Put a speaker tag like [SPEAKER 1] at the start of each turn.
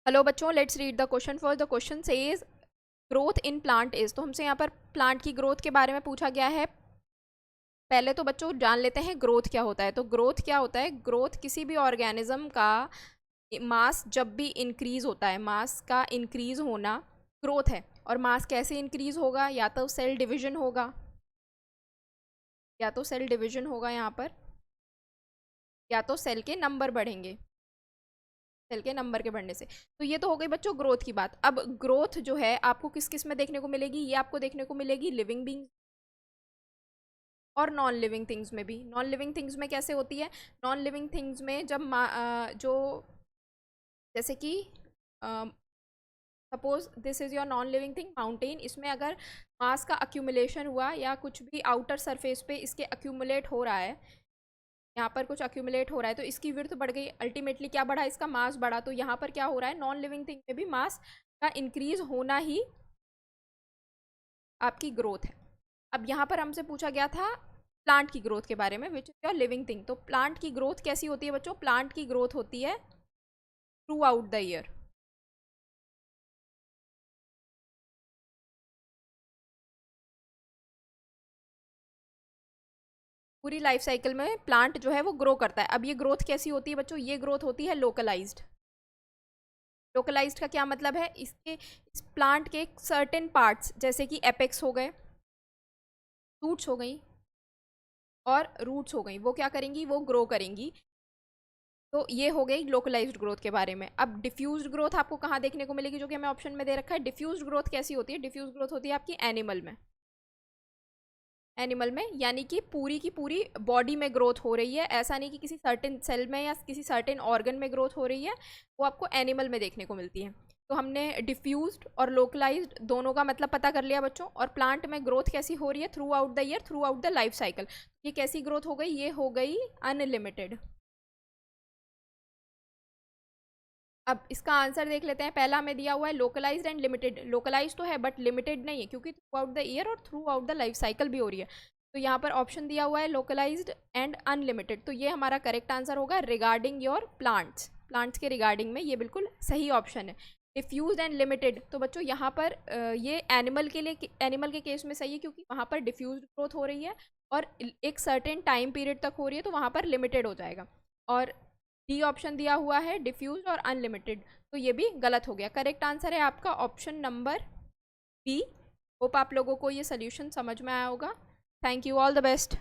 [SPEAKER 1] Hello बच्चों, let's read the question first. The question says growth in plant is. तो हमसे यहाँ पर प्लांट की ग्रोथ के बारे में पूछा गया है। पहले तो बच्चों जान लेते हैं ग्रोथ क्या होता है। तो ग्रोथ क्या होता है? ग्रोथ किसी भी ऑर्गेनिज्म का मास जब भी इंक्रीज होता है, मास का इंक्रीज होना ग्रोथ है। और मास कैसे इंक्रीज होगा? या तो सेल डिविजन होगा, यहाँ पर, या तो सेल के नंबर बढ़ेंगे, सेल के नंबर के बढ़ने से। तो ये तो हो गई बच्चों ग्रोथ की बात। अब ग्रोथ जो है आपको किस किस में देखने को मिलेगी? ये आपको देखने को मिलेगी लिविंग बींग और नॉन लिविंग थिंग्स में भी। नॉन लिविंग थिंग्स में कैसे होती है? नॉन लिविंग थिंग्स में जब जो जैसे कि suppose this is your non living thing mountain, इसमें अगर मास का अक्यूमुलेशन हुआ या कुछ भी आउटर सरफेस पे इसके अक्यूमुलेट हो रहा है, यहाँ पर कुछ अक्यूमुलेट हो रहा है, तो इसकी विड्थ बढ़ गई, अल्टीमेटली क्या बढ़ा? इसका मास बढ़ा। तो यहाँ पर क्या हो रहा है? नॉन लिविंग थिंग में भी मास का इंक्रीज होना ही आपकी ग्रोथ है। अब यहाँ पर हमसे पूछा गया था प्लांट की ग्रोथ के बारे में, which is your living thing. तो प्लांट की ग्रोथ कैसी होती है बच्चों? प्लांट की ग्रोथ होती है थ्रू आउट द ईयर। पूरी लाइफ साइकिल में प्लांट जो है वो ग्रो करता है। अब ये ग्रोथ कैसी होती है बच्चों? ये ग्रोथ होती है लोकलाइज्ड। लोकलाइज्ड का क्या मतलब है? इस प्लांट के सर्टेन पार्ट्स जैसे कि एपेक्स हो गए, शूट्स हो गई और रूट्स हो गई, वो क्या करेंगी? वो ग्रो करेंगी। तो ये हो गई लोकलाइज्ड ग्रोथ के बारे में। अब डिफ्यूज्ड ग्रोथ आपको कहाँ देखने को मिलेगी, जो कि हमें ऑप्शन में दे रखा है। डिफ्यूज्ड ग्रोथ कैसी होती है? डिफ्यूज्ड ग्रोथ होती है आपकी एनिमल में। एनिमल में यानी कि पूरी की पूरी बॉडी में ग्रोथ हो रही है, ऐसा नहीं कि किसी सर्टेन सेल में या किसी सर्टेन ऑर्गन में ग्रोथ हो रही है, वो आपको एनिमल में देखने को मिलती है। तो हमने डिफ्यूज्ड और लोकलाइज्ड दोनों का मतलब पता कर लिया बच्चों। और प्लांट में ग्रोथ कैसी हो रही है? Through out the year, through out the life cycle. ये कैसी ग्रोथ हो गई? ये हो गई अनलिमिटेड। अब इसका आंसर देख लेते हैं। पहला हमें दिया हुआ है लोकलाइज्ड एंड लिमिटेड। लोकलाइज तो है बट लिमिटेड नहीं है, क्योंकि थ्रू आउट द ईयर और through out the life cycle भी हो रही है। तो यहाँ पर ऑप्शन दिया हुआ है लोकलाइज्ड एंड अनलिमिटेड। तो ये हमारा करेक्ट आंसर होगा रिगार्डिंग योर प्लांट्स। प्लांट्स के रिगार्डिंग में ये बिल्कुल सही ऑप्शन है। डिफ्यूज एंड लिमिटेड तो बच्चों यहाँ पर ये एनिमल के लिए, एनिमल के केस में सही है, क्योंकि वहाँ पर डिफ्यूज ग्रोथ हो रही है और एक सर्टेन टाइम पीरियड तक हो रही है, तो वहाँ पर लिमिटेड हो जाएगा। और डी ऑप्शन दिया हुआ है डिफ्यूज और अनलिमिटेड, तो ये भी गलत हो गया। करेक्ट आंसर है आपका ऑप्शन नंबर बी। होप आप लोगों को ये सोल्यूशन समझ में आया होगा। Thank you, all the best.